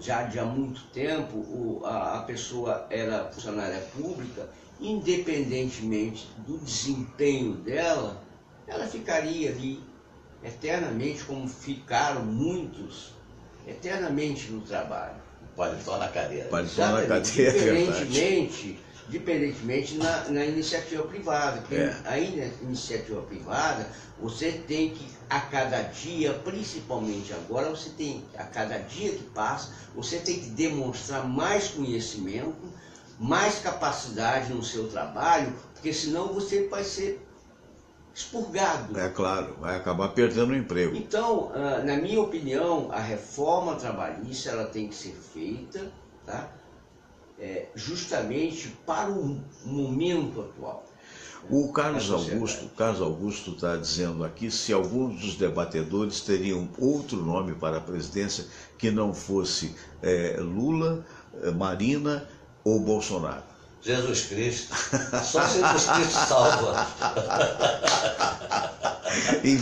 já há muito tempo, a pessoa era funcionária pública, independentemente do desempenho dela, ela ficaria ali eternamente, como ficaram muitos, eternamente no trabalho. Paletó na cadeira. Paletó na cadeira, é verdade. Independentemente na iniciativa privada. Porque a iniciativa privada, você tem que, a cada dia, principalmente agora, você tem, a cada dia que passa, você tem que demonstrar mais conhecimento, mais capacidade no seu trabalho, porque senão você vai ser expurgado. É claro, vai acabar perdendo o emprego. Então, na minha opinião, a reforma trabalhista ela tem que ser feita, tá? Justamente para o momento atual. O Carlos Augusto está dizendo aqui se alguns dos debatedores teriam outro nome para a presidência que não fosse Lula, Marina ou Bolsonaro. Jesus Cristo. Só Jesus Cristo salva. E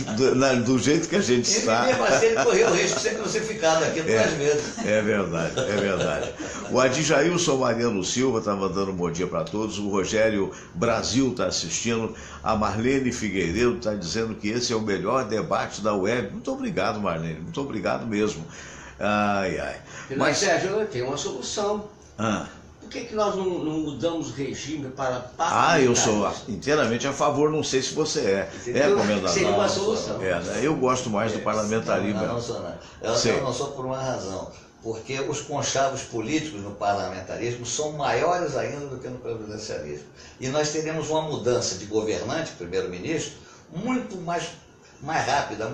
do jeito que a gente está. Mesmo assim, ele correu o risco de ser crucificado aqui 2 vezes. É verdade, é verdade. O Adjailson Mariano Silva está mandando um bom dia para todos. O Rogério Brasil está assistindo. A Marlene Figueiredo está dizendo que esse é o melhor debate da web. Muito obrigado, Marlene. Muito obrigado mesmo. Ai, ai. Mas, Sérgio, eu tenho uma solução. Ah. Por que nós não mudamos o regime para eu sou inteiramente a favor, não sei se você é. Comendador? Seria uma solução. Eu gosto mais do parlamentarismo. Eu não sou por uma razão. Porque os conchavos políticos no parlamentarismo são maiores ainda do que no presidencialismo. E nós teremos uma mudança de governante, primeiro-ministro, muito mais rápida.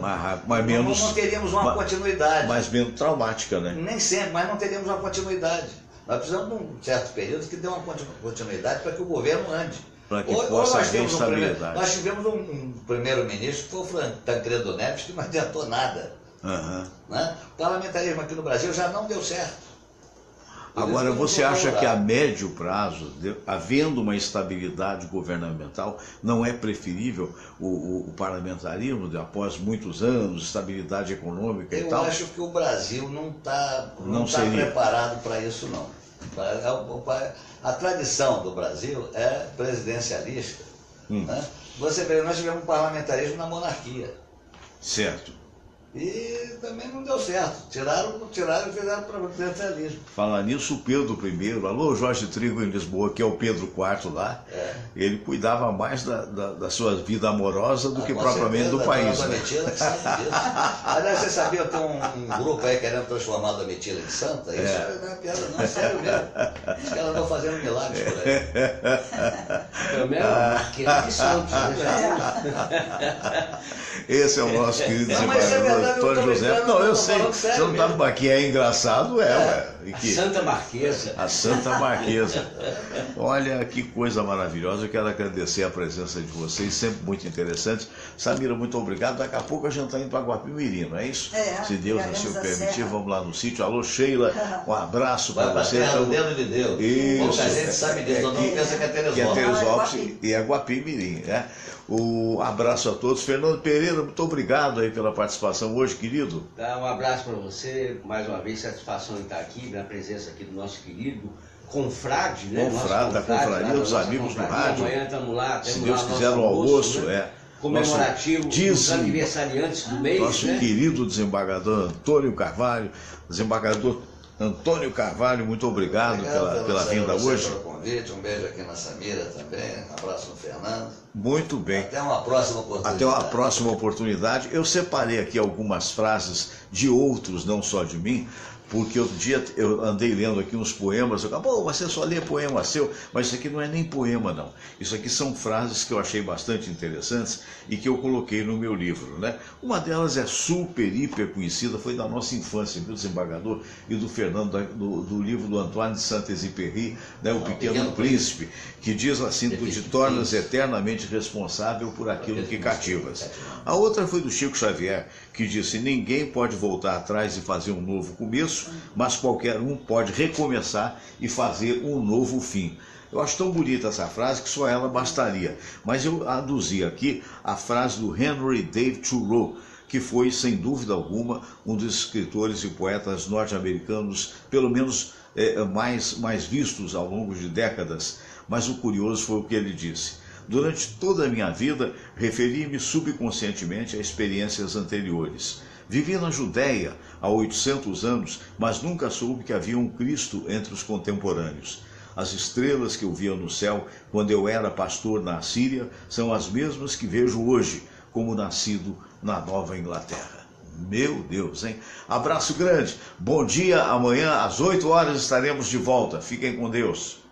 Mas menos, não teríamos uma continuidade. Mais menos traumática, né? Nem sempre, mas não teríamos uma continuidade. Nós precisamos de um certo período que dê uma continuidade para que o governo ande. Para que possa haver estabilidade. Nós tivemos um primeiro-ministro que foi o Tancredo Neves, que não adiantou nada. Uhum. Né? O parlamentarismo aqui no Brasil já não deu certo. Agora, você acha que a médio prazo, havendo uma estabilidade governamental, não é preferível o parlamentarismo, após muitos anos, estabilidade econômica e tal? Eu acho que o Brasil não está preparado para isso, não. A tradição do Brasil é presidencialista. Né? Você vê, nós tivemos um parlamentarismo na monarquia. Certo. E também não deu certo. Tiraram e fizeram para o presidencialismo. Falar nisso, o Pedro I, alô, Jorge Trigo em Lisboa, que é o Pedro IV lá, ele cuidava mais da sua vida amorosa do que propriamente do país. Né? Domitila que sabe disso. Aliás, você sabia que tem um grupo aí querendo transformar a Domitila em santa? Isso não é piada, não, é sério mesmo. Acho que elas estão fazendo milagres por aí. Pelo menos Marquesa de Santos. Esse é o nosso querido desembargador Antônio José. Não, eu sei. Você não está aqui, é engraçado, Santa Marquesa. A Santa Marquesa. Olha que coisa maravilhosa. Eu quero agradecer a presença de vocês, sempre muito interessante. Samira, muito obrigado. Daqui a pouco a gente está indo para Guapimirim, não é isso? Se Deus assim o permitir, vamos lá no sítio. Alô, Sheila, um abraço para você. O dedo de Deus. Isso. Pouca gente sabe disso, não pensa que é Teresópolis. E é Guapimirim, né? Um abraço a todos. Fernando Pereira, muito obrigado aí pela participação hoje, querido. Um abraço para você, mais uma vez, satisfação em estar aqui, na presença aqui do nosso querido confrade, né? Da confraria dos amigos do rádio. Amanhã estamos lá, se Deus quiser, no almoço, né? Comemorativo dos aniversariantes do mês. Nosso querido desembargador Antônio Carvalho, muito obrigado pela vinda hoje. Pelo convite, um beijo aqui na Samira também, um abraço no Fernando. Muito bem. Até uma próxima oportunidade. Até uma próxima oportunidade. Eu separei aqui algumas frases de outros, não só de mim, porque outro dia eu andei lendo aqui uns poemas, você só lê poema seu, mas isso aqui não é nem poema não, isso aqui são frases que eu achei bastante interessantes e que eu coloquei no meu livro, né? Uma delas é super, hiper conhecida, foi da nossa infância, do Desembargador e do Fernando, do livro do Antoine de Saint-Exupéry, né? O Pequeno Príncipe, que diz assim, tu te tornas eternamente responsável por aquilo que cativas. A outra foi do Chico Xavier, que disse, ninguém pode voltar atrás e fazer um novo começo, mas qualquer um pode recomeçar e fazer um novo fim. Eu acho tão bonita essa frase que só ela bastaria. Mas eu aduzi aqui a frase do Henry David Thoreau, que foi, sem dúvida alguma, um dos escritores e poetas norte-americanos, pelo menos mais vistos ao longo de décadas. Mas o curioso foi o que ele disse. Durante toda a minha vida, referi-me subconscientemente a experiências anteriores. Vivi na Judéia há 800 anos, mas nunca soube que havia um Cristo entre os contemporâneos. As estrelas que eu via no céu quando eu era pastor na Assíria são as mesmas que vejo hoje, como nascido na Nova Inglaterra. Meu Deus, hein? Abraço grande, bom dia, amanhã às 8 horas estaremos de volta. Fiquem com Deus.